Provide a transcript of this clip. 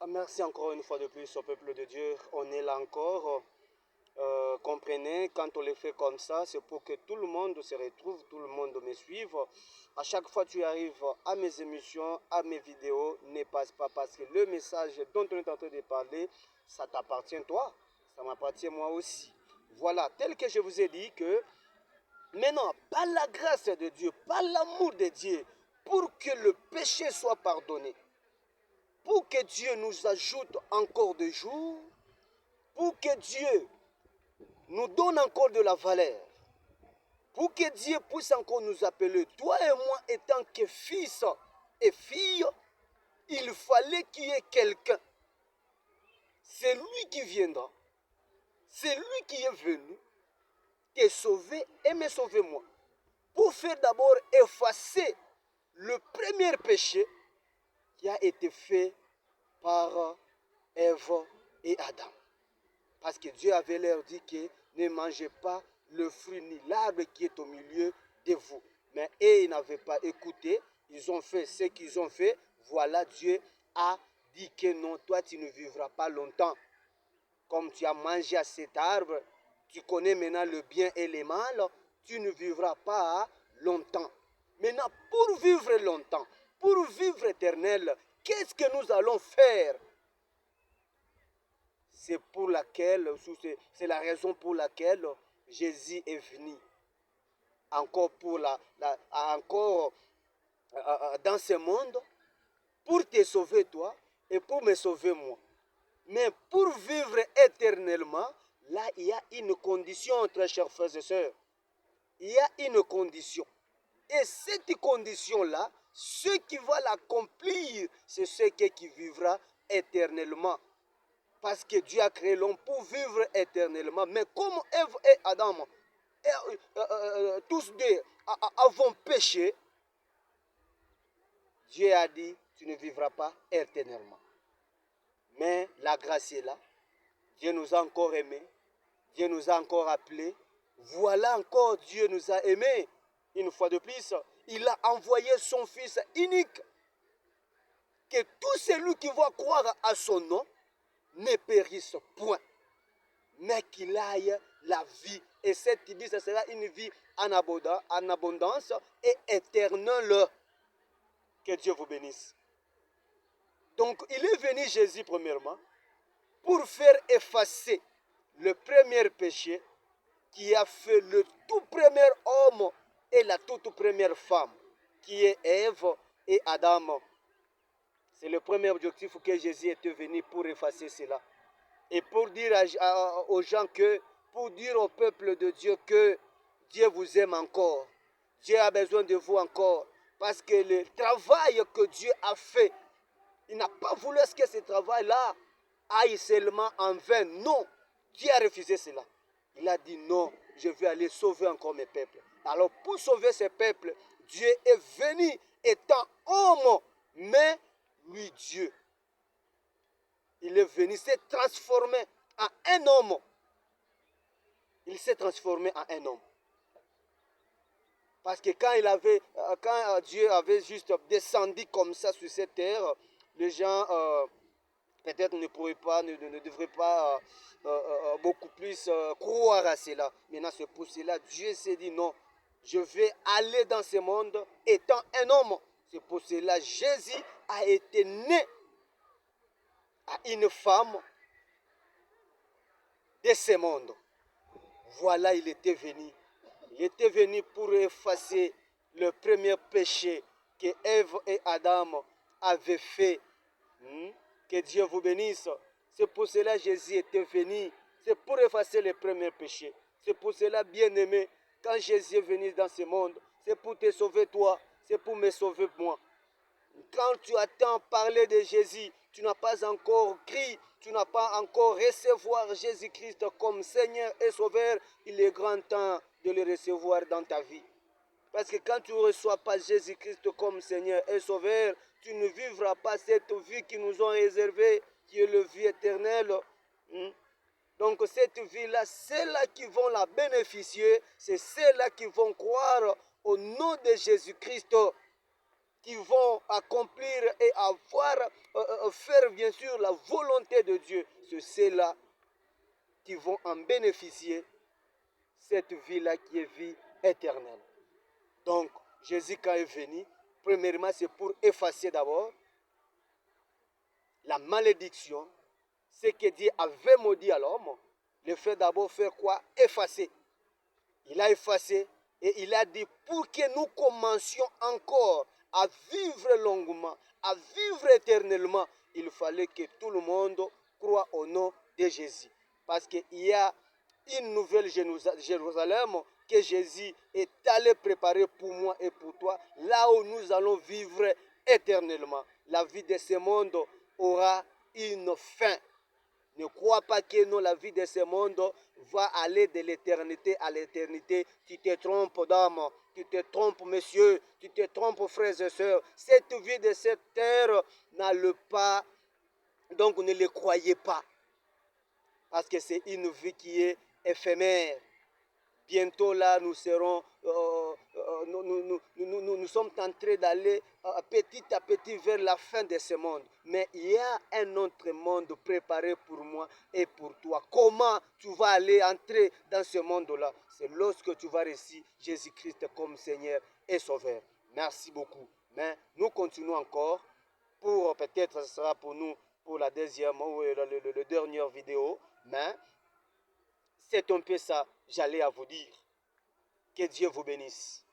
Merci encore une fois de plus au peuple de Dieu. On est là encore. Comprenez, quand on le fait comme ça, c'est pour que tout le monde se retrouve, tout le monde me suive. À chaque fois que tu arrives à mes émissions, à mes vidéos, ne passe pas parce que le message dont on est en train de parler, ça t'appartient toi, ça m'appartient moi aussi. Voilà, tel que je vous ai dit que maintenant, par la grâce de Dieu, par l'amour de Dieu, pour que le péché soit pardonné, pour que Dieu nous ajoute encore des jours, pour que Dieu nous donne encore de la valeur, pour que Dieu puisse encore nous appeler, toi et moi étant que fils et filles, il fallait qu'il y ait quelqu'un. C'est lui qui viendra, c'est lui qui est venu te sauver et me sauver moi, pour faire d'abord effacer le premier péché qui a été fait par Ève et Adam. Parce que Dieu avait leur dit que ne mangez pas le fruit ni l'arbre qui est au milieu de vous. Mais eux, ils n'avaient pas écouté, ils ont fait ce qu'ils ont fait. Voilà, Dieu a dit que non, toi tu ne vivras pas longtemps. Comme tu as mangé à cet arbre, tu connais maintenant le bien et le mal, tu ne vivras pas longtemps. Maintenant, pour vivre longtemps, pour vivre éternel, qu'est-ce que nous allons faire? C'est pour laquelle, c'est la raison pour laquelle Jésus est venu. Encore encore dans ce monde, pour te sauver toi et pour me sauver moi. Mais pour vivre éternellement, là, il y a une condition, très chers frères et sœurs. Il y a une condition. Et cette condition-là, ceux qui vont l'accomplir, c'est ceux qui vivra éternellement. Parce que Dieu a créé l'homme pour vivre éternellement. Mais comme Ève et Adam, tous deux, avons péché, Dieu a dit, tu ne vivras pas éternellement. Mais la grâce est là. Dieu nous a encore aimés. Dieu nous a encore appelés. Voilà encore, Dieu nous a aimés. Une fois de plus, il a envoyé son Fils unique. Que tout celui qui va croire à son nom ne périsse point, mais qu'il aille la vie. Et cette vie, ce sera une vie en abondance et éternelle. Que Dieu vous bénisse. Donc, il est venu Jésus premièrement pour faire effacer le premier péché qui a fait le tout premier homme et la toute première femme, qui est Ève et Adam. C'est le premier objectif que Jésus était venu pour effacer cela. Et pour dire aux gens que, pour dire au peuple de Dieu que Dieu vous aime encore. Dieu a besoin de vous encore. Parce que le travail que Dieu a fait, il n'a pas voulu que ce travail-là aille seulement en vain. Non, Dieu a refusé cela. Il a dit non, je vais aller sauver encore mes peuples. Alors pour sauver ces peuples, Dieu est venu étant homme, mais lui Dieu. Il est venu, s'est transformé en un homme. Il s'est transformé en un homme. Parce que quand Dieu avait juste descendu comme ça sur cette terre, les gens peut-être ne devraient pas beaucoup plus croire à cela. Maintenant, c'est pour cela Dieu s'est dit non, je vais aller dans ce monde étant un homme. C'est pour cela Jésus a été né à une femme de ce monde. Voilà, il était venu. Il était venu pour effacer le premier péché que Ève et Adam avaient fait. Que Dieu vous bénisse. C'est pour cela que Jésus était venu. C'est pour effacer le premier péché. C'est pour cela, bien-aimé, quand Jésus est venu dans ce monde, c'est pour te sauver toi, c'est pour me sauver moi. Quand tu attends parler de Jésus, tu n'as pas encore crié, tu n'as pas encore recevoir Jésus-Christ comme Seigneur et Sauveur, il est grand temps de le recevoir dans ta vie. Parce que quand tu ne reçois pas Jésus-Christ comme Seigneur et Sauveur, tu ne vivras pas cette vie qui nous ont réservée, qui est la vie éternelle. Donc cette vie-là, ceux-là qui vont la bénéficier, c'est ceux-là qui vont croire au nom de Jésus-Christ, qui vont accomplir et faire bien sûr la volonté de Dieu, c'est ceux-là qui vont en bénéficier, cette vie-là qui est vie éternelle. Donc, Jésus quand est venu, premièrement, c'est pour effacer d'abord la malédiction, ce que Dieu avait maudit à l'homme, le fait d'abord faire quoi? Effacer. Il a effacé et il a dit pour que nous commencions encore à vivre longuement, à vivre éternellement, il fallait que tout le monde croie au nom de Jésus. Parce qu'il y a une nouvelle Jérusalem que Jésus est allé préparer pour moi et pour toi, là où nous allons vivre éternellement. La vie de ce monde aura une fin. Ne crois pas que non, la vie de ce monde va aller de l'éternité à l'éternité. Tu te trompes, dame. Tu te trompes, monsieur. Tu te trompes, frères et sœurs. Cette vie de cette terre n'a le pas. Donc ne le croyez pas. Parce que c'est une vie qui est éphémère. Bientôt là, nous serons, nous sommes en train d'aller petit à petit vers la fin de ce monde. Mais il y a un autre monde préparé pour moi et pour toi. Comment tu vas aller entrer dans ce monde-là? C'est lorsque tu vas réussir Jésus-Christ comme Seigneur et Sauveur. Merci beaucoup. Mais nous continuons encore. Pour peut-être ce sera pour nous pour la deuxième ou la dernière vidéo. Mais c'est un peu ça, j'allais à vous dire. Que Dieu vous bénisse.